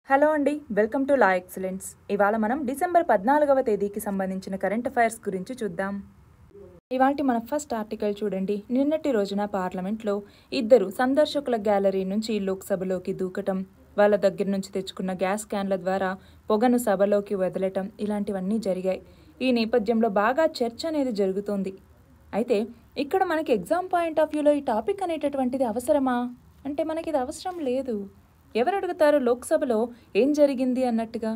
Hello అండి, welcome to law excellence. ఇవాళ మనం డిసెంబర్ 14వ తేదీకి సంబంధించిన కరెంట్ అఫైర్స్ గురించి చూద్దాం. ఇవాల్టి మన ఫస్ట్ ఆర్టికల్ చూడండి. నిన్నటి రోజున పార్లమెంట్లో ఇద్దరు సందర్శకుల గ్యాలరీ నుంచి లోక్సభలోకి దూకటం, వాళ్ళ దగ్గర నుంచి తెచ్చుకున్న గ్యాస్ క్యాన్ల ద్వారా పొగను సభలోకి వదలటం ఇలాంటివన్నీ జరిగాయి. ఈ నేపథ్యంలో బాగా చర్చ అనేది జరుగుతోంది. అయితే ఇక్కడ మనకి ఎగ్జామ్ పాయింట్ ఆఫ్ వ్యూలో ఈ టాపిక్ అనేటటువంటిది అవసరమా అంటే మనకి ఇది అవసరం లేదు. ఎవరు అడుగుతారు లోక్సభలో ఏం జరిగింది అన్నట్టుగా?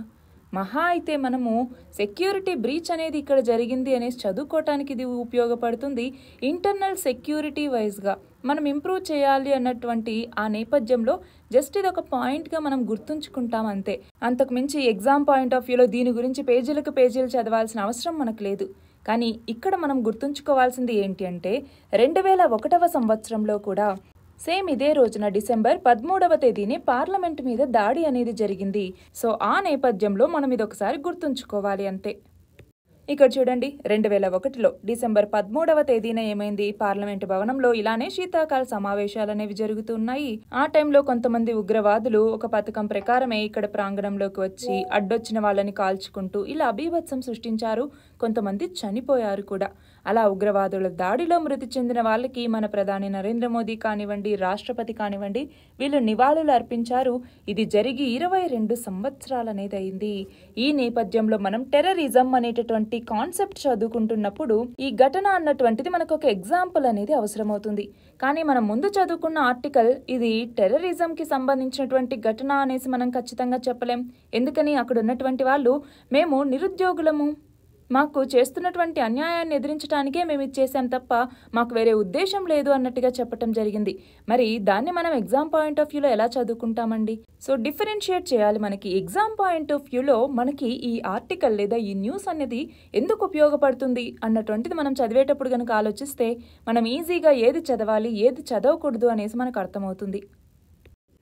మహా అయితే మనము సెక్యూరిటీ బ్రీచ్ అనేది ఇక్కడ జరిగింది అనేసి చదువుకోవటానికి ఇది ఉపయోగపడుతుంది. ఇంటర్నల్ సెక్యూరిటీ వైజ్గా మనం ఇంప్రూవ్ చేయాలి అన్నటువంటి ఆ నేపథ్యంలో జస్ట్ ఇది ఒక పాయింట్గా మనం గుర్తుంచుకుంటాం అంతే. అంతకు మించి ఎగ్జామ్ పాయింట్ ఆఫ్ వ్యూలో దీని గురించి పేజీలకు పేజీలు చదవాల్సిన అవసరం మనకు లేదు. కానీ ఇక్కడ మనం గుర్తుంచుకోవాల్సింది ఏంటి అంటే 2001వ సంవత్సరంలో కూడా సేమ్ ఇదే రోజున డిసెంబర్ 13వ తేదీని పార్లమెంట్ మీద దాడి అనేది జరిగింది. సో ఆ నేపథ్యంలో మనం ఇది ఒకసారి గుర్తుంచుకోవాలి అంతే. ఇక్కడ చూడండి, 2001లో డిసెంబర్ 13వ తేదీన ఏమైంది? పార్లమెంటు భవనంలో ఇలానే శీతాకాల సమావేశాలు అనేవి జరుగుతున్నాయి. ఆ టైంలో కొంతమంది ఉగ్రవాదులు ఒక పథకం ప్రకారమే ఇక్కడ ప్రాంగణంలోకి వచ్చి అడ్డొచ్చిన వాళ్ళని కాల్చుకుంటూ ఇలా అబీభత్సం సృష్టించారు. కొంతమంది చనిపోయారు కూడా. అలా ఉగ్రవాదుల దాడిలో మృతి చెందిన వాళ్ళకి మన ప్రధాని నరేంద్ర మోదీ కానివ్వండి, రాష్ట్రపతి కానివ్వండి, వీళ్ళు నివాళులు అర్పించారు. ఇది జరిగి 22 సంవత్సరాలు అనేది అయింది. ఈ నేపథ్యంలో మనం టెర్రరిజం అనేటటువంటి కాన్సెప్ట్ చదువుకుంటున్నప్పుడు ఈ ఘటన అన్నటువంటిది మనకు ఒక ఎగ్జాంపుల్ అనేది అవసరమవుతుంది. కానీ మనం ముందు చదువుకున్న ఆర్టికల్ ఇది టెర్రరిజంకి సంబంధించినటువంటి ఘటన అనేసి మనం ఖచ్చితంగా చెప్పలేం. ఎందుకని అక్కడ ఉన్నటువంటి వాళ్ళు మేము నిరుద్యోగులము, మాకు చేస్తున్నటువంటి అన్యాయాన్ని ఎదిరించడానికే మేము ఇది చేసాం తప్ప మాకు వేరే ఉద్దేశం లేదు అన్నట్టుగా చెప్పటం జరిగింది. మరి దాన్ని మనం ఎగ్జామ్ పాయింట్ ఆఫ్ వ్యూలో ఎలా చదువుకుంటామండి? సో డిఫరెన్షియేట్ చేయాలి. మనకి ఎగ్జామ్ పాయింట్ ఆఫ్ వ్యూలో మనకి ఈ ఆర్టికల్ లేదా ఈ న్యూస్ అనేది ఎందుకు ఉపయోగపడుతుంది అన్నటువంటిది మనం చదివేటప్పుడు కనుక ఆలోచిస్తే మనం ఈజీగా ఏది చదవాలి ఏది చదవకూడదు అనేసి మనకు అర్థమవుతుంది.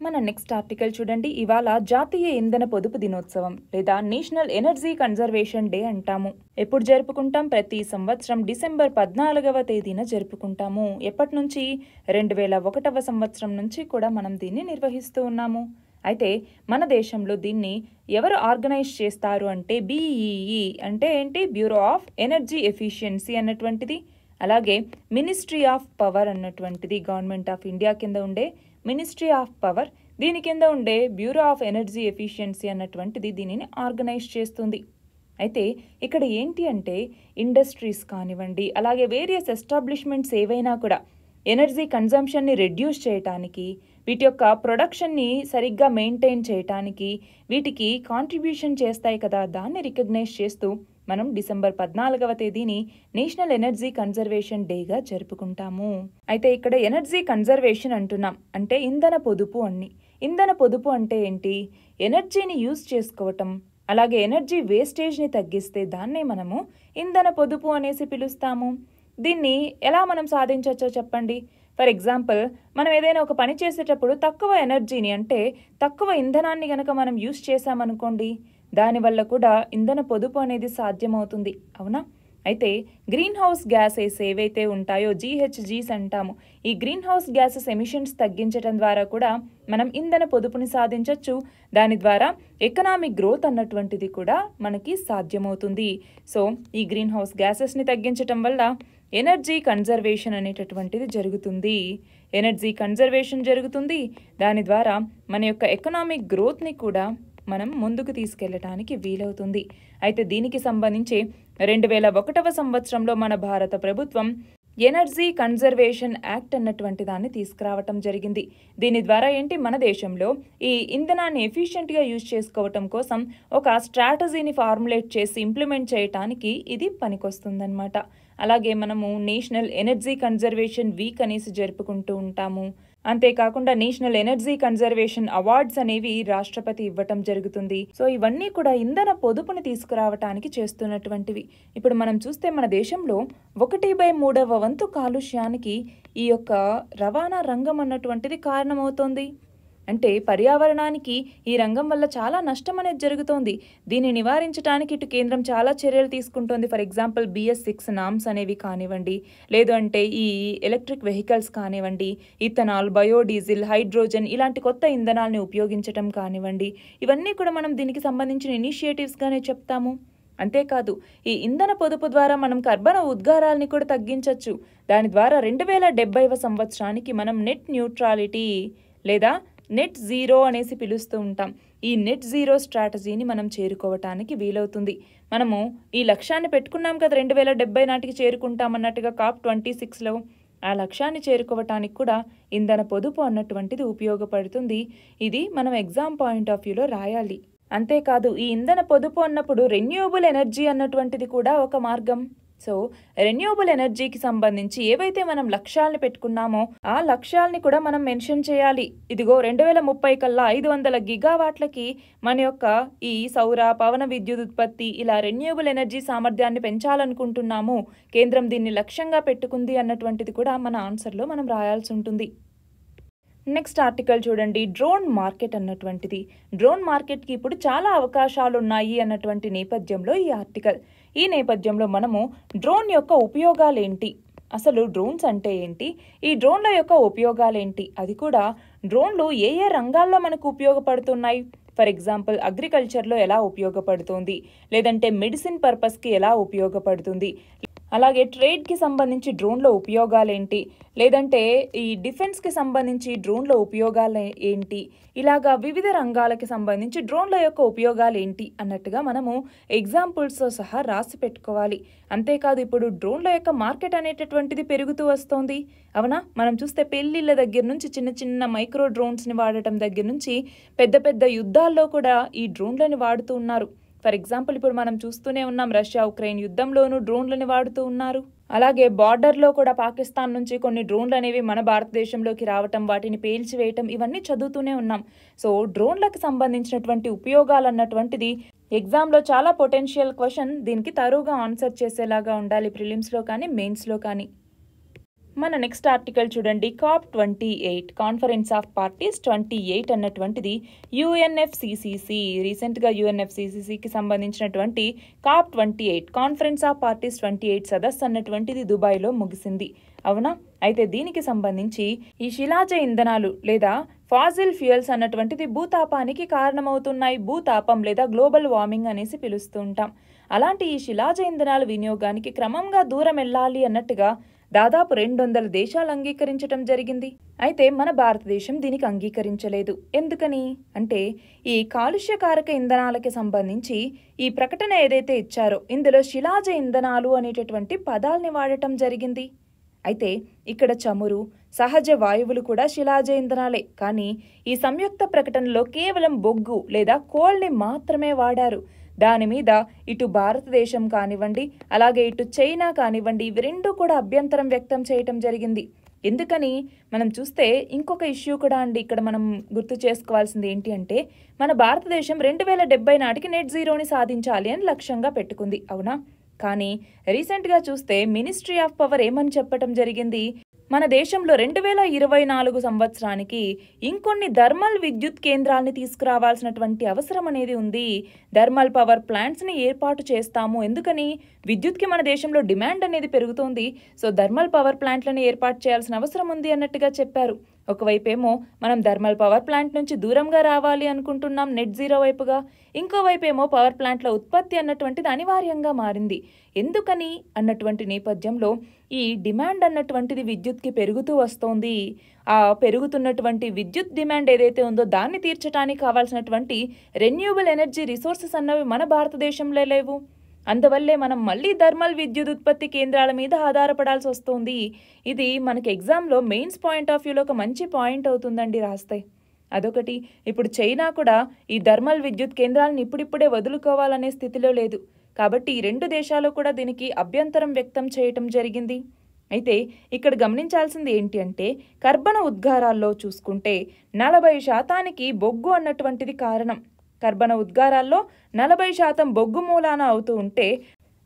మన నెక్స్ట్ ఆర్టికల్ చూడండి. ఇవాళ జాతీయ ఇంధన పొదుపు దినోత్సవం లేదా నేషనల్ ఎనర్జీ కన్జర్వేషన్ డే అంటాము. ఎప్పుడు జరుపుకుంటాం? ప్రతి సంవత్సరం డిసెంబర్ 14వ తేదీన జరుపుకుంటాము. ఎప్పటి నుంచి? 2001వ సంవత్సరం నుంచి కూడా మనం దీన్ని నిర్వహిస్తూ ఉన్నాము. అయితే మన దేశంలో దీన్ని ఎవరు ఆర్గనైజ్ చేస్తారు అంటే BEE అంటే ఏంటి? బ్యూరో ఆఫ్ ఎనర్జీ ఎఫిషియన్సీ అన్నటువంటిది. అలాగే మినిస్ట్రీ ఆఫ్ పవర్ అన్నటువంటిది గవర్నమెంట్ ఆఫ్ ఇండియా కింద ఉండే మినిస్ట్రీ ఆఫ్ పవర్, దీని కింద ఉండే బ్యూరో ఆఫ్ ఎనర్జీ ఎఫిషియన్సీ అన్నటువంటిది దీనిని ఆర్గనైజ్ చేస్తుంది. అయితే ఇక్కడ ఏంటి అంటే ఇండస్ట్రీస్ కానివ్వండి, అలాగే వేరియస్ ఎస్టాబ్లిష్మెంట్స్ ఏవైనా కూడా ఎనర్జీ కన్జంప్షన్ని రెడ్యూస్ చేయటానికి, వీటి యొక్క ప్రొడక్షన్ని సరిగ్గా మెయింటైన్ చేయటానికి వీటికి కాంట్రిబ్యూషన్ చేస్తాయి కదా, దాన్ని రికగ్నైజ్ చేస్తూ మనం డిసెంబర్ 14వ తేదీని నేషనల్ ఎనర్జీ కన్జర్వేషన్ డేగా జరుపుకుంటాము. అయితే ఇక్కడ ఎనర్జీ కన్జర్వేషన్ అంటున్నాం అంటే ఇంధన పొదుపు అని. ఇంధన పొదుపు అంటే ఏంటి? ఎనర్జీని యూజ్ చేసుకోవటం, అలాగే ఎనర్జీ వేస్టేజ్ని తగ్గిస్తే దాన్నే మనము ఇంధన పొదుపు అనేసి పిలుస్తాము. దీన్ని ఎలా మనం సాధించవచ్చో చెప్పండి. ఫర్ ఎగ్జాంపుల్, మనం ఏదైనా ఒక పని చేసేటప్పుడు తక్కువ ఎనర్జీని అంటే తక్కువ ఇంధనాన్ని గనక మనం యూజ్ చేసామనుకోండి, దానివల్ల కూడా ఇంధన పొదుపు అనేది సాధ్యమవుతుంది. అవునా? అయితే గ్రీన్ హౌస్ గ్యాసెస్ ఏవైతే ఉంటాయో GHGs అంటాము. ఈ గ్రీన్ హౌస్ గ్యాసెస్ ఎమిషన్స్ తగ్గించడం ద్వారా కూడా మనం ఇంధన పొదుపుని సాధించవచ్చు. దాని ద్వారా ఎకనామిక్ గ్రోత్ అన్నటువంటిది కూడా మనకి సాధ్యమవుతుంది. సో ఈ గ్రీన్ హౌస్ గ్యాసెస్ని తగ్గించడం వల్ల ఎనర్జీ కన్జర్వేషన్ అనేటటువంటిది జరుగుతుంది. ఎనర్జీ కన్జర్వేషన్ జరుగుతుంది. దాని ద్వారా మన యొక్క ఎకనామిక్ గ్రోత్ని కూడా మనం ముందుకు తీసుకెళ్లడానికి వీలవుతుంది. అయితే దీనికి సంబంధించి 2001వ సంవత్సరంలో మన భారత ప్రభుత్వం ఎనర్జీ కన్జర్వేషన్ యాక్ట్ అన్నటువంటి దాన్ని తీసుకురావటం జరిగింది. దీని ద్వారా ఏంటి? మన దేశంలో ఈ ఇంధనాన్ని ఎఫిషియెంట్గా యూజ్ చేసుకోవటం కోసం ఒక స్ట్రాటజీని ఫార్ములేట్ చేసి ఇంప్లిమెంట్ చేయటానికి ఇది పనికొస్తుందన్నమాట. అలాగే మనము నేషనల్ ఎనర్జీ కన్జర్వేషన్ వీక్ అనేసి జరుపుకుంటూ ఉంటాము. అంతేకాకుండా నేషనల్ ఎనర్జీ కన్జర్వేషన్ అవార్డ్స్ అనేవి రాష్ట్రపతి ఇవ్వటం జరుగుతుంది. సో ఇవన్నీ కూడా ఇంధన పొదుపుని తీసుకురావటానికి చేస్తున్నటువంటివి. ఇప్పుడు మనం చూస్తే మన దేశంలో 1/3వ వంతు కాలుష్యానికి ఈ యొక్క రవాణా రంగం అన్నటువంటిది కారణమవుతోంది. అంటే పర్యావరణానికి ఈ రంగం వల్ల చాలా నష్టం అనేది జరుగుతోంది. దీన్ని నివారించడానికి ఇటు కేంద్రం చాలా చర్యలు తీసుకుంటోంది. ఫర్ ఎగ్జాంపుల్ BS6 నామ్స్ అనేవి కానివ్వండి, లేదు అంటే ఈ ఎలక్ట్రిక్ వెహికల్స్ కానివ్వండి, ఇథనాల్, బయోడీజిల్, హైడ్రోజన్ ఇలాంటి కొత్త ఇంధనాల్ని ఉపయోగించటం కానివ్వండి, ఇవన్నీ కూడా మనం దీనికి సంబంధించిన ఇనిషియేటివ్స్గానే చెప్తాము. అంతేకాదు ఈ ఇంధన పొదుపు ద్వారా మనం కర్బన ఉద్గారాలని కూడా తగ్గించవచ్చు. దాని ద్వారా 2070వ సంవత్సరానికి మనం నెట్ న్యూట్రాలిటీ లేదా నెట్ జీరో అనేసి పిలుస్తూ ఉంటాం. ఈ నెట్ జీరో స్ట్రాటజీని మనం చేరుకోవటానికి వీలవుతుంది. మనము ఈ లక్ష్యాన్ని పెట్టుకున్నాం కదా, 2070 నాటికి చేరుకుంటామన్నట్టుగా COP26లో. ఆ లక్ష్యాన్ని చేరుకోవటానికి కూడా ఇంధన పొదుపు అన్నటువంటిది ఉపయోగపడుతుంది. ఇది మనం ఎగ్జామ్ పాయింట్ ఆఫ్ వ్యూలో రాయాలి. అంతేకాదు ఈ ఇంధన పొదుపు అన్నప్పుడు రెన్యూవబుల్ ఎనర్జీ అన్నటువంటిది కూడా ఒక మార్గం. సో రెన్యూవబుల్ ఎనర్జీకి సంబంధించి ఏవైతే మనం లక్ష్యాలను పెట్టుకున్నామో ఆ లక్ష్యాలని కూడా మనం మెన్షన్ చేయాలి. ఇదిగో 2030 కల్లా 500 గిగావాట్లకి మన యొక్క ఈ సౌర పవన విద్యుత్ ఉత్పత్తి ఇలా రెన్యూవబుల్ ఎనర్జీ సామర్థ్యాన్ని పెంచాలనుకుంటున్నాము, కేంద్రం దీన్ని లక్ష్యంగా పెట్టుకుంది అన్నటువంటిది కూడా మన ఆన్సర్లో మనం రాయాల్సి ఉంటుంది. నెక్స్ట్ ఆర్టికల్ చూడండి, డ్రోన్ మార్కెట్ అన్నటువంటిది. డ్రోన్ మార్కెట్కి ఇప్పుడు చాలా అవకాశాలు ఉన్నాయి అన్నటువంటి నేపథ్యంలో ఈ ఆర్టికల్. ఈ నేపథ్యంలో మనము డ్రోన్ యొక్క ఉపయోగాలు ఏంటి, అసలు డ్రోన్స్ అంటే ఏంటి, ఈ డ్రోన్ల యొక్క ఉపయోగాలు ఏంటి, అది కూడా డ్రోన్లు ఏ ఏ రంగాల్లో మనకు ఉపయోగపడుతున్నాయి, ఫర్ ఎగ్జాంపుల్ అగ్రికల్చర్లో ఎలా ఉపయోగపడుతుంది, లేదంటే మెడిసిన్ పర్పస్కి ఎలా ఉపయోగపడుతుంది, అలాగే ట్రేడ్కి సంబంధించి డ్రోన్ల ఉపయోగాలు ఏంటి, లేదంటే ఈ డిఫెన్స్కి సంబంధించి డ్రోన్ల ఉపయోగాలు ఏంటి, ఇలాగా వివిధ రంగాలకి సంబంధించి డ్రోన్ల యొక్క ఉపయోగాలు ఏంటి అన్నట్టుగా మనము ఎగ్జాంపుల్స్తో సహా రాసి పెట్టుకోవాలి. అంతేకాదు ఇప్పుడు డ్రోన్ల యొక్క మార్కెట్ అనేటటువంటిది పెరుగుతూ వస్తోంది. అవునా, మనం చూస్తే పెళ్ళిళ్ళ దగ్గర నుంచి చిన్న చిన్న మైక్రో డ్రోన్స్ని వాడటం దగ్గర నుంచి పెద్ద పెద్ద యుద్ధాల్లో కూడా ఈ డ్రోన్లని వాడుతూ ఉన్నారు. ఫర్ ఎగ్జాంపుల్ ఇప్పుడు మనం చూస్తూనే ఉన్నాం, రష్యా ఉక్రెయిన్ యుద్ధంలోనూ డ్రోన్లని వాడుతూ ఉన్నారు. అలాగే బార్డర్లో కూడా పాకిస్తాన్ నుంచి కొన్ని డ్రోన్లు అనేవి మన భారతదేశంలోకి రావటం, వాటిని పేల్చివేయటం, ఇవన్నీ చదువుతూనే ఉన్నాం. సో డ్రోన్లకు సంబంధించినటువంటి ఉపయోగాలు అన్నటువంటిది ఎగ్జామ్లో చాలా పొటెన్షియల్ క్వశ్చన్, దీనికి తరువుగా ఆన్సర్ చేసేలాగా ఉండాలి ప్రిలిమ్స్లో కానీ మెయిన్స్లో కానీ. మన నెక్స్ట్ ఆర్టికల్ చూడండి, COP28 కాన్ఫరెన్స్ ఆఫ్ పార్టీస్ 28 అన్నటువంటిది UNFCCC, రీసెంట్గా UNFCCCకి సంబంధించినటువంటి COP28 కాన్ఫరెన్స్ ఆఫ్ పార్టీస్ 28 సదస్సు అన్నటువంటిది దుబాయ్లో ముగిసింది. అవునా, అయితే దీనికి సంబంధించి ఈ శిలాజ ఇంధనాలు లేదా ఫాజిల్ ఫ్యూయల్స్ అన్నటువంటిది భూతాపానికి కారణమవుతున్నాయి. భూతాపం లేదా గ్లోబల్ వార్మింగ్ అనేసి పిలుస్తూ ఉంటాం. అలాంటి ఈ శిలాజ ఇంధనాల వినియోగానికి క్రమంగా దూరం వెళ్ళాలి అన్నట్టుగా దాదాపు 200 దేశాలు అంగీకరించడం జరిగింది. అయితే మన భారతదేశం దీనికి అంగీకరించలేదు. ఎందుకని అంటే ఈ కాలుష్యకారక ఇంధనాలకి సంబంధించి ఈ ప్రకటన ఏదైతే ఇచ్చారో ఇందులో శిలాజ ఇంధనాలు అనేటటువంటి పదాల్ని వాడటం జరిగింది. అయితే ఇక్కడ చమురు, సహజ వాయువులు కూడా శిలాజ ఇంధనాలే. కానీ ఈ సంయుక్త ప్రకటనలో కేవలం బొగ్గు లేదా కోల్ని మాత్రమే వాడారు. దాని మీద ఇటు భారతదేశం కానివ్వండి, అలాగే ఇటు చైనా కానివ్వండి, ఇవి రెండూ కూడా అభ్యంతరం వ్యక్తం చేయటం జరిగింది. ఎందుకని మనం చూస్తే ఇంకొక ఇష్యూ కూడా అండి ఇక్కడ మనం గుర్తు చేసుకోవాల్సింది ఏంటి అంటే మన భారతదేశం 2070 నాటికి నెట్ జీరోని సాధించాలి అని లక్ష్యంగా పెట్టుకుంది. అవునా, కానీ రీసెంట్గా చూస్తే మినిస్ట్రీ ఆఫ్ పవర్ ఏమని చెప్పటం జరిగింది, మన దేశంలో 2024 సంవత్సరానికి ఇంకొన్ని థర్మల్ విద్యుత్ కేంద్రాలని తీసుకురావాల్సినటువంటి అవసరం అనేది ఉంది. థర్మల్ పవర్ ప్లాంట్స్ని ఏర్పాటు చేస్తాము. ఎందుకని విద్యుత్కి మన దేశంలో డిమాండ్ అనేది పెరుగుతోంది. సో థర్మల్ పవర్ ప్లాంట్లను ఏర్పాటు చేయాల్సిన అవసరం ఉంది అన్నట్టుగా చెప్పారు. ఒకవైపేమో మనం థర్మల్ పవర్ ప్లాంట్ నుంచి దూరంగా రావాలి అనుకుంటున్నాం నెట్ జీరో వైపుగా, ఇంకోవైపేమో పవర్ ప్లాంట్ల ఉత్పత్తి అన్నటువంటిది అనివార్యంగా మారింది. ఎందుకని అన్నటువంటి నేపథ్యంలో ఈ డిమాండ్ అన్నటువంటిది విద్యుత్కి పెరుగుతూ వస్తోంది. ఆ పెరుగుతున్నటువంటి విద్యుత్ డిమాండ్ ఏదైతే ఉందో దాన్ని తీర్చడానికి కావాల్సినటువంటి రెన్యూవబుల్ ఎనర్జీ రిసోర్సెస్ అన్నవి మన భారతదేశంలో లేవు. అందువల్లే మనం మళ్ళీ థర్మల్ విద్యుత్ ఉత్పత్తి కేంద్రాల మీద ఆధారపడాల్సి వస్తుంది. ఇది మనకి ఎగ్జామ్లో మెయిన్స్ పాయింట్ ఆఫ్ వ్యూలో ఒక మంచి పాయింట్ అవుతుందండి రాస్తే. అదొకటి. ఇప్పుడు చైనా కూడా ఈ థర్మల్ విద్యుత్ కేంద్రాలను ఇప్పుడిప్పుడే వదులుకోవాలనే స్థితిలో లేదు. కాబట్టి ఈ రెండు దేశాలు కూడా దీనికి అభ్యంతరం వ్యక్తం చేయటం జరిగింది. అయితే ఇక్కడ గమనించాల్సింది ఏంటి అంటే కర్బన ఉద్గారాల్లో చూసుకుంటే 40% బొగ్గు అన్నటువంటిది కారణం. కర్బన ఉద్గారాల్లో 40% బొగ్గు మూలాన అవుతూ ఉంటే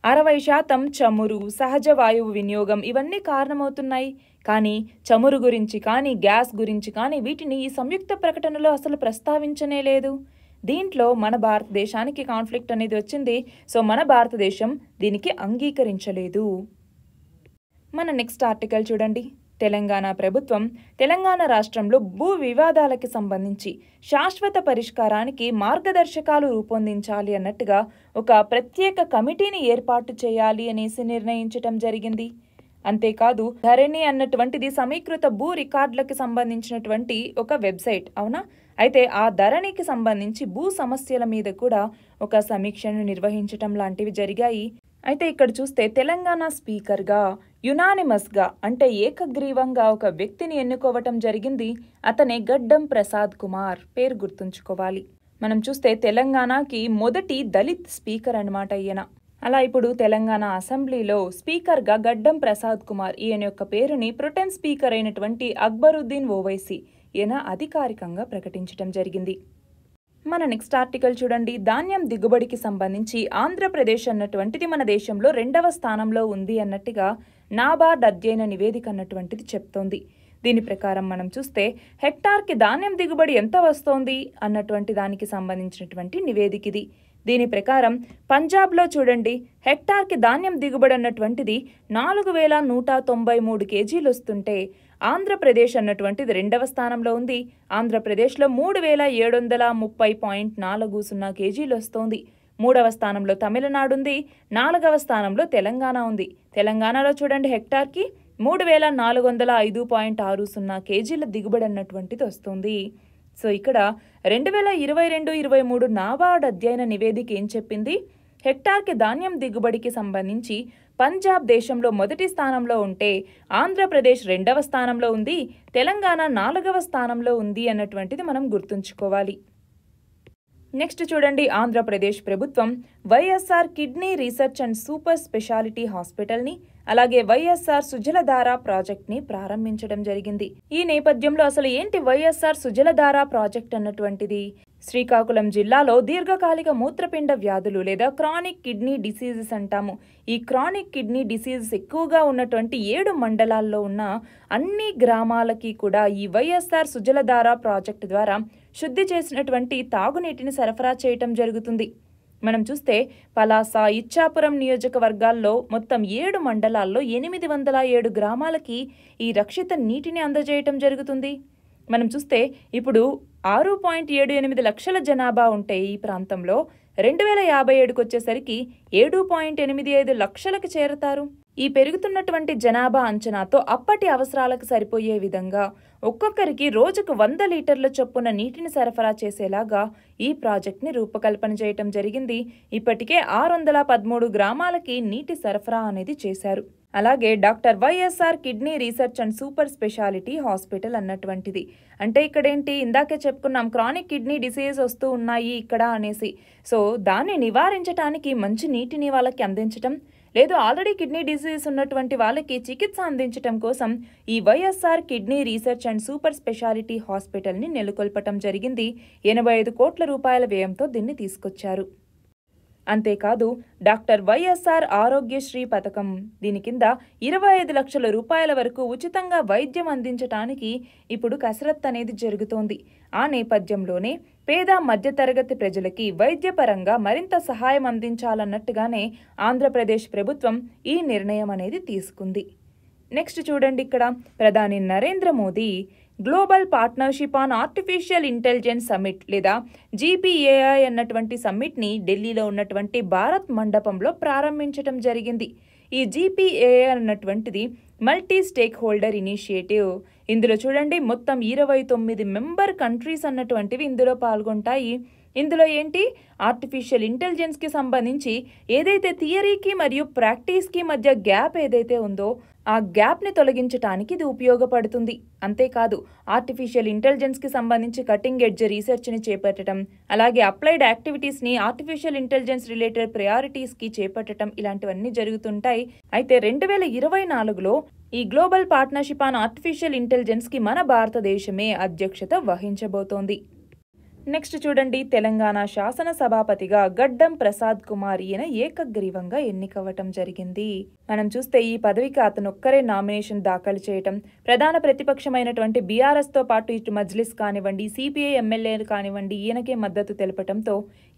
60% చమురు, సహజ వాయువు వినియోగం ఇవన్నీ కారణమవుతున్నాయి. కానీ చమురు గురించి కానీ గ్యాస్ గురించి కానీ వీటిని ఈ సంయుక్త ప్రకటనలో అసలు ప్రస్తావించనే లేదు. దీంట్లో మన భారతదేశానికి కాన్ఫ్లిక్ట్ అనేది వచ్చింది. సో మన భారతదేశం దీనికి అంగీకరించలేదు. మన నెక్స్ట్ ఆర్టికల్ చూడండి. తెలంగాణ ప్రభుత్వం తెలంగాణ రాష్ట్రంలో భూ వివాదాలకి సంబంధించి శాశ్వత పరిష్కారానికి మార్గదర్శకాలు రూపొందించాలి అన్నట్టుగా ఒక ప్రత్యేక కమిటీని ఏర్పాటు చేయాలి అనేసి నిర్ణయించటం జరిగింది. అంతేకాదు ధరణి అన్నటువంటిది సమీకృత భూ రికార్డులకు సంబంధించినటువంటి ఒక వెబ్సైట్, అవునా? అయితే ఆ ధరణికి సంబంధించి భూ సమస్యల మీద కూడా ఒక సమీక్షను నిర్వహించటం లాంటివి జరిగాయి. అయితే ఇక్కడ చూస్తే తెలంగాణ స్పీకర్గా యునానిమస్గా అంటే ఏకగ్రీవంగా ఒక వ్యక్తిని ఎన్నుకోవటం జరిగింది. అతనే గడ్డం ప్రసాద్ కుమార్, పేరు గుర్తుంచుకోవాలి. మనం చూస్తే తెలంగాణకి మొదటి దళిత్ స్పీకర్ అన్నమాట ఈయన. అలా ఇప్పుడు తెలంగాణ అసెంబ్లీలో స్పీకర్గా గడ్డం ప్రసాద్ కుమార్ ఈయన యొక్క పేరుని ప్రొటెన్ స్పీకర్ అయినటువంటి అక్బరుద్దీన్ ఓవైసీ ఈయన అధికారికంగా ప్రకటించడం జరిగింది. మన నెక్స్ట్ ఆర్టికల్ చూడండి. ధాన్యం దిగుబడికి సంబంధించి ఆంధ్రప్రదేశ్ అన్నటువంటిది మన దేశంలో 2వ స్థానంలో ఉంది అన్నట్టుగా నాబార్డ్ అధ్యయన నివేదిక అన్నటువంటిది చెప్తోంది. దీని ప్రకారం మనం చూస్తే హెక్టార్కి ధాన్యం దిగుబడి ఎంత వస్తోంది అన్నటువంటి దానికి సంబంధించినటువంటి నివేదిక ఇది. దీని ప్రకారం పంజాబ్లో చూడండి, హెక్టార్కి ధాన్యం దిగుబడి అన్నటువంటిది 4193 కేజీలు వస్తుంటే ఆంధ్రప్రదేశ్ అన్నటువంటిది 2వ స్థానంలో ఉంది. ఆంధ్రప్రదేశ్లో 3730.40 కేజీలు వస్తోంది. 3వ స్థానంలో తమిళనాడు ఉంది. 4వ స్థానంలో తెలంగాణ ఉంది. తెలంగాణలో చూడండి హెక్టార్కి 3405.60 కేజీల దిగుబడి అన్నటువంటిది వస్తుంది. సో ఇక్కడ 2022-23 నాబార్డ్ అధ్యయన నివేదిక ఏం చెప్పింది? హెక్టార్కి ధాన్యం దిగుబడికి సంబంధించి పంజాబ్ దేశంలో మొదటి స్థానంలో ఉంటే ఆంధ్రప్రదేశ్ 2వ స్థానంలో ఉంది, తెలంగాణ 4వ స్థానంలో ఉంది అన్నటువంటిది మనం గుర్తుంచుకోవాలి. నెక్స్ట్ చూడండి, ఆంధ్రప్రదేశ్ ప్రభుత్వం YSR kidney research and super speciality హాస్పిటల్ని అలాగే వైఎస్ఆర్ సుజలధార ప్రాజెక్ట్ని ప్రారంభించడం జరిగింది. ఈ నేపథ్యంలో అసలు ఏంటి వైఎస్ఆర్ సుజలధార ప్రాజెక్ట్ అన్నటువంటిది? శ్రీకాకుళం జిల్లాలో దీర్ఘకాలిక మూత్రపిండ వ్యాధులు లేదా క్రానిక్ కిడ్నీ డిసీజెస్ అంటాము. ఈ క్రానిక్ కిడ్నీ డిసీజెస్ ఎక్కువగా ఉన్నటువంటి 7 మండలాల్లో ఉన్న అన్ని గ్రామాలకి కూడా ఈ వైఎస్ఆర్ సుజలధార ప్రాజెక్టు ద్వారా శుద్ధి చేసినటువంటి తాగునీటిని సరఫరా చేయటం జరుగుతుంది. మనం చూస్తే పలాస, ఇచ్చాపురం నియోజకవర్గాల్లో మొత్తం 7 మండలాల్లో 807 గ్రామాలకి ఈ రక్షిత నీటిని అందజేయటం జరుగుతుంది. మనం చూస్తే ఇప్పుడు 6.78 లక్షల జనాభా ఉంటే ఈ ప్రాంతంలో 2057కి వచ్చేసరికి 7.85 లక్షలకు చేరతారు. ఈ పెరుగుతున్నటువంటి జనాభా అంచనాతో అప్పటి అవసరాలకు సరిపోయే విధంగా ఒక్కొక్కరికి రోజుకు 100 లీటర్ల చొప్పున నీటిని సరఫరా చేసేలాగా ఈ ప్రాజెక్ట్ని రూపకల్పన చేయటం జరిగింది. ఇప్పటికే 613 గ్రామాలకి నీటి సరఫరా అనేది చేశారు. అలాగే doctor YSR kidney research and super speciality hospital అన్నటువంటిది అంటే ఇక్కడేంటి, ఇందాకే చెప్పుకున్నాం క్రానిక్ కిడ్నీ డిసీజ్ వస్తూ ఉన్నాయి ఇక్కడ అనేసి. సో దాన్ని నివారించడానికి మంచి నీటిని వాళ్ళకి అందించటం, లేదు ఆల్రెడీ కిడ్నీ డిసీజ్ ఉన్నటువంటి వాళ్ళకి చికిత్స అందించటం కోసం ఈ YSR kidney research and super speciality హాస్పిటల్ని నెలకొల్పటం జరిగింది. 85 కోట్ల రూపాయల వ్యయంతో దీన్ని తీసుకొచ్చారు. అంతేకాదు డాక్టర్ వైఎస్ఆర్ ఆరోగ్యశ్రీ పథకం, దీని కింద 25 లక్షల రూపాయల వరకు ఉచితంగా వైద్యం అందించటానికి ఇప్పుడు కసరత్తు అనేది జరుగుతోంది. ఆ నేపథ్యంలోనే పేద మధ్యతరగతి ప్రజలకి వైద్యపరంగా మరింత సహాయం అందించాలన్నట్టుగానే ఆంధ్రప్రదేశ్ ప్రభుత్వం ఈ నిర్ణయం అనేది తీసుకుంది. నెక్స్ట్ చూడండి, ఇక్కడ ప్రధాని Narendra Modi global partnership on artificial intelligence summit లేదా GPAI అన్నటువంటి సమ్మిట్ని ఢిల్లీలో ఉన్నటువంటి భారత్ మండపంలో ప్రారంభించడం జరిగింది. ఈ GPAI అన్నటువంటిది మల్టీ స్టేక్ హోల్డర్ ఇనిషియేటివ్. ఇందులో చూడండి మొత్తం 29 మెంబర్ కంట్రీస్ అన్నటువంటివి ఇందులో పాల్గొంటాయి. ఇందులో ఏంటి, ఆర్టిఫిషియల్ ఇంటెలిజెన్స్కి సంబంధించి ఏదైతే థియరీకి మరియు ప్రాక్టీస్కి మధ్య గ్యాప్ ఏదైతే ఉందో ఆ గ్యాప్ని తొలగించడానికి ఇది ఉపయోగపడుతుంది. అంతేకాదు ఆర్టిఫిషియల్ ఇంటెలిజెన్స్కి సంబంధించి కటింగ్ ఎడ్జ్ రీసెర్చ్ని చేపట్టడం, అలాగే అప్లైడ్ యాక్టివిటీస్ని ఆర్టిఫిషియల్ ఇంటెలిజెన్స్ రిలేటెడ్ ప్రయారిటీస్కి చేపట్టడం ఇలాంటివన్నీ జరుగుతుంటాయి. అయితే 2024లో ఈ గ్లోబల్ పార్ట్నర్షిప్ ఆన్ ఆర్టిఫిషియల్ ఇంటెలిజెన్స్కి మన భారతదేశమే అధ్యక్షత వహించబోతోంది. నెక్స్ట్ చూడండి, తెలంగాణ శాసన సభాపతిగా గడ్డం ప్రసాద్ కుమార్ ఈయన ఏకగ్రీవంగా ఎన్నికవ్వటం జరిగింది. మనం చూస్తే ఈ పదవికి అతను ఒక్కరే నామినేషన్ దాఖలు చేయటం, ప్రధాన ప్రతిపక్షమైనటువంటి బీఆర్ఎస్తో పాటు ఇటు మజ్లిస్ కానివ్వండి, సిపిఐ ఎమ్మెల్యేలు కానివ్వండి ఈయనకే మద్దతు తెలపటంతో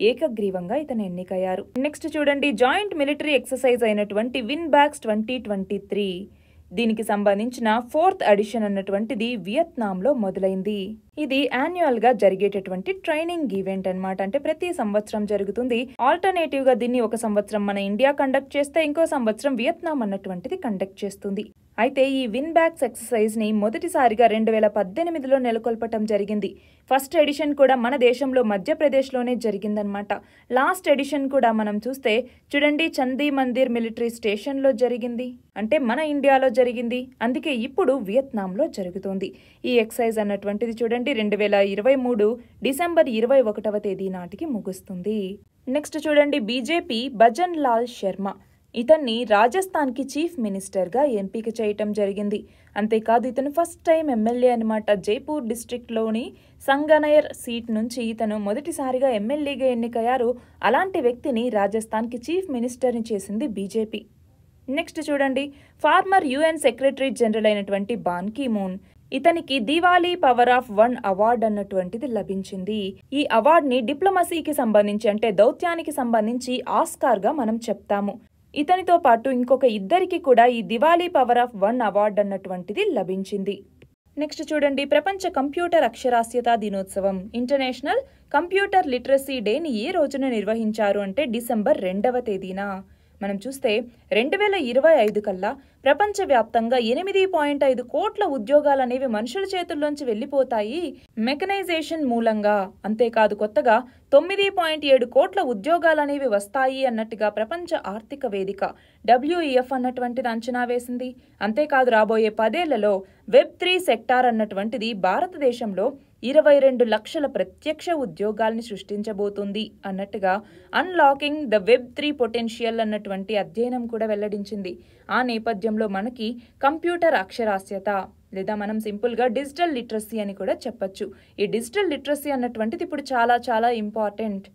ఏకగ్రీవంగా ఇతను ఎన్నికయ్యారు. నెక్స్ట్ చూడండి, జాయింట్ మిలిటరీ ఎక్సర్సైజ్ అయినటువంటి విన్ బ్యాక్స్ 2023 దీనికి సంబంధించిన 4th ఎడిషన్ అన్నటువంటిది వియత్నాంలో మొదలైంది. ఇది యాన్యువల్ గా జరిగేటటువంటి ట్రైనింగ్ ఈవెంట్ అన్నమాట. అంటే ప్రతి సంవత్సరం జరుగుతుంది. ఆల్టర్నేటివ్ గా దీన్ని ఒక సంవత్సరం మన ఇండియా కండక్ట్ చేస్తే ఇంకో సంవత్సరం వియత్నాం అన్నటువంటిది కండక్ట్ చేస్తుంది. అయితే ఈ విన్ బ్యాక్స్ ఎక్సర్సైజ్ ని మొదటిసారిగా 2018లో నెలకొల్పటం జరిగింది. ఫస్ట్ ఎడిషన్ కూడా మన దేశంలో మధ్యప్రదేశ్లోనే జరిగిందనమాట. లాస్ట్ ఎడిషన్ కూడా మనం చూస్తే చూడండి, చందీ మందిర్ మిలిటరీ స్టేషన్లో జరిగింది, అంటే మన ఇండియాలో జరిగింది. అందుకే ఇప్పుడు వియత్నాంలో జరుగుతోంది. ఈ ఎక్సర్సైజ్ అన్నటువంటిది చూడండి 2023 డిసెంబర్ 21వ తేదీ నాటికి ముగుస్తుంది. నెక్స్ట్ చూడండి, బీజేపీ భజన్ లాల్ శర్మ ఇతన్ని రాజస్థాన్కి చీఫ్ మినిస్టర్గా ఎంపిక చేయటం జరిగింది. అంతేకాదు ఇతను ఫస్ట్ టైం ఎమ్మెల్యే అనమాట. జైపూర్ డిస్ట్రిక్ట్లోని సంగనైర్ సీట్ నుంచి ఇతను మొదటిసారిగా ఎమ్మెల్యేగా ఎన్నికయ్యారు. అలాంటి వ్యక్తిని రాజస్థాన్కి చీఫ్ మినిస్టర్ని చేసింది బీజేపీ. నెక్స్ట్ చూడండి, ఫార్మర్ యుఎన్ సెక్రటరీ జనరల్ అయినటువంటి బాన్ కీ మూన్ ఇతనికి దివాళీ పవర్ ఆఫ్ 1 అవార్డు అన్నటువంటిది లభించింది. ఈ అవార్డుని డిప్లొమసీకి సంబంధించి అంటే దౌత్యానికి సంబంధించి ఆస్కార్గా మనం చెప్తాము. ఇతనితో పాటు ఇంకొక ఇద్దరికి కూడా ఈ దివాళీ పవర్ ఆఫ్ 1 అవార్డు అన్నటువంటిది లభించింది. నెక్స్ట్ చూడండి, ప్రపంచ కంప్యూటర్ అక్షరాస్యత దినోత్సవం ఇంటర్నేషనల్ కంప్యూటర్ లిటరసీ డేని ఏ రోజున నిర్వహించారు అంటే డిసెంబర్ 2వ తేదీన. మనం చూస్తే 2025 కల్లా ప్రపంచవ్యాప్తంగా 8.5 కోట్ల ఉద్యోగాలు అనేవి మనుషుల చేతుల్లోంచి వెళ్ళిపోతాయి మెకనైజేషన్ మూలంగా. అంతేకాదు కొత్తగా 9.7 కోట్ల ఉద్యోగాలు అనేవి వస్తాయి అన్నట్టుగా ప్రపంచ ఆర్థిక వేదిక WEF అన్నటువంటిది అంచనా వేసింది. అంతేకాదు రాబోయే 10 ఏళ్లలో Web3 సెక్టార్ అన్నటువంటిది భారతదేశంలో 22 లక్షల ప్రత్యక్ష ఉద్యోగాల్ని సృష్టించబోతుంది అన్నట్టుగా అన్లాకింగ్ ద Web3 పొటెన్షియల్ అన్నటువంటి అధ్యయనం కూడా వెల్లడించింది. ఆ నేపథ్యంలో మనకి కంప్యూటర్ అక్షరాస్యత లేదా మనం సింపుల్గా డిజిటల్ లిటరసీ అని కూడా చెప్పచ్చు. ఈ డిజిటల్ లిటరసీ అన్నటువంటిది ఇప్పుడు చాలా చాలా ఇంపార్టెంట్.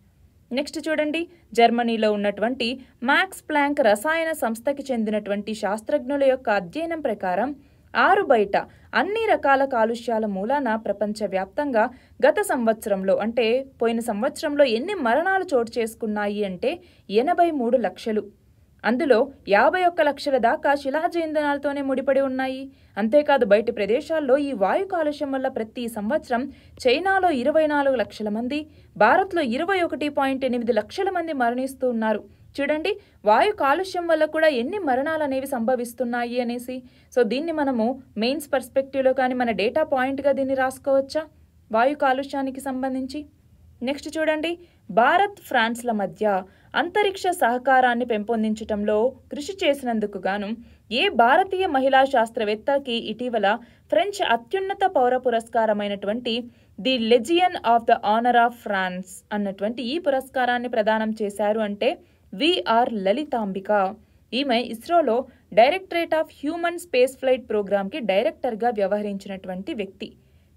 నెక్స్ట్ చూడండి, జర్మనీలో ఉన్నటువంటి మ్యాక్స్ ప్లాంక్ రసాయన సంస్థకి చెందినటువంటి శాస్త్రజ్ఞుల యొక్క అధ్యయనం ప్రకారం ఆరు బయట అన్ని రకాల కాలుష్యాల మూలాన ప్రపంచవ్యాప్తంగా గత సంవత్సరంలో అంటే పోయిన సంవత్సరంలో ఎన్ని మరణాలు చోటు చేసుకున్నాయి అంటే 83 లక్షలు. అందులో 51 లక్షల దాకా శిలాజ ఇంధనాలతోనే ముడిపడి ఉన్నాయి. అంతేకాదు బయటి ప్రదేశాల్లో ఈ వాయు కాలుష్యం వల్ల ప్రతి సంవత్సరం చైనాలో 24 లక్షల మంది, భారత్లో 21.8 లక్షల మంది మరణిస్తూ ఉన్నారు. చూడండి, వాయు కాలుష్యం వల్ల కూడా ఎన్ని మరణాలు అనేవి సంభవిస్తున్నాయి అనేసి. సో దీన్ని మనము మెయిన్స్ పర్స్పెక్టివ్లో కానీ మన డేటా పాయింట్గా దీన్ని రాసుకోవచ్చా వాయు కాలుష్యానికి సంబంధించి. నెక్స్ట్ చూడండి, భారత్ ఫ్రాన్స్ల మధ్య అంతరిక్ష సహకారాన్ని పెంపొందించడంలో కృషి చేసినందుకు గాను ఏ భారతీయ మహిళా శాస్త్రవేత్తకి ఇటీవల ఫ్రెంచ్ అత్యున్నత పౌర పురస్కారమైనటువంటి the legion of the honour of France అన్నటువంటి ఈ పురస్కారాన్ని ప్రదానం చేశారు అంటే విఆర్ లలితాంబిక. ఈమె ఇస్రోలో directorate of human space flight ప్రోగ్రామ్కి డైరెక్టర్గా వ్యవహరించినటువంటి వ్యక్తి.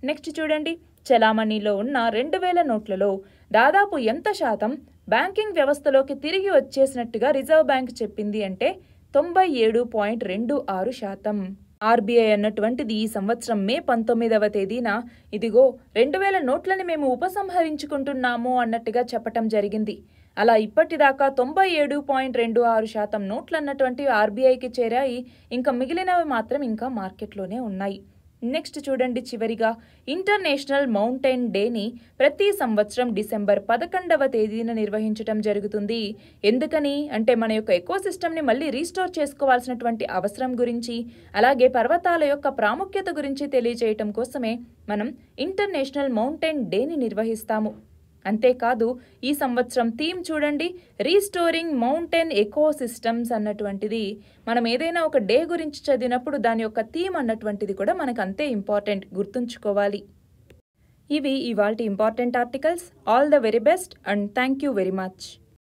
నెక్స్ట్ చూడండి, చలామణిలో ఉన్న 2000 నోట్లలో దాదాపు ఎంత శాతం బ్యాంకింగ్ వ్యవస్థలోకి తిరిగి వచ్చేసినట్టుగా రిజర్వ్ బ్యాంక్ చెప్పింది అంటే 97.26%. ఆర్బీఐ అన్నటువంటిది ఈ సంవత్సరం మే 19వ తేదీన ఇదిగో 2000 నోట్లని మేము ఉపసంహరించుకుంటున్నాము అన్నట్టుగా చెప్పటం జరిగింది. అలా ఇప్పటిదాకా 97.26% నోట్లు అన్నటువంటి ఆర్బీఐకి చేరాయి. ఇంకా మిగిలినవి మాత్రం ఇంకా మార్కెట్లోనే ఉన్నాయి. నెక్స్ట్ చూడండి, చివరిగా ఇంటర్నేషనల్ మౌంటైన్ డేని ప్రతి సంవత్సరం డిసెంబర్ 11వ తేదీన నిర్వహించడం జరుగుతుంది. ఎందుకని అంటే మన యొక్క ఎకోసిస్టమ్ని మళ్ళీ రీస్టోర్ చేసుకోవాల్సినటువంటి అవసరం గురించి, అలాగే పర్వతాల యొక్క ప్రాముఖ్యత గురించి తెలియజేయటం కోసమే మనం ఇంటర్నేషనల్ మౌంటైన్ డేని నిర్వహిస్తాము. అంతేకాదు ఈ సంవత్సరం థీమ్ చూడండి, రీస్టోరింగ్ మౌంటైన్ ఎకోసిస్టమ్స్ అన్నటువంటిది. మనం ఏదైనా ఒక డే గురించి చదివినప్పుడు దాని యొక్క థీమ్ అన్నటువంటిది కూడా మనకు అంతే ఇంపార్టెంట్, గుర్తుంచుకోవాలి. ఇవి ఇవాల్టి important articles. All the very best and thank you very much.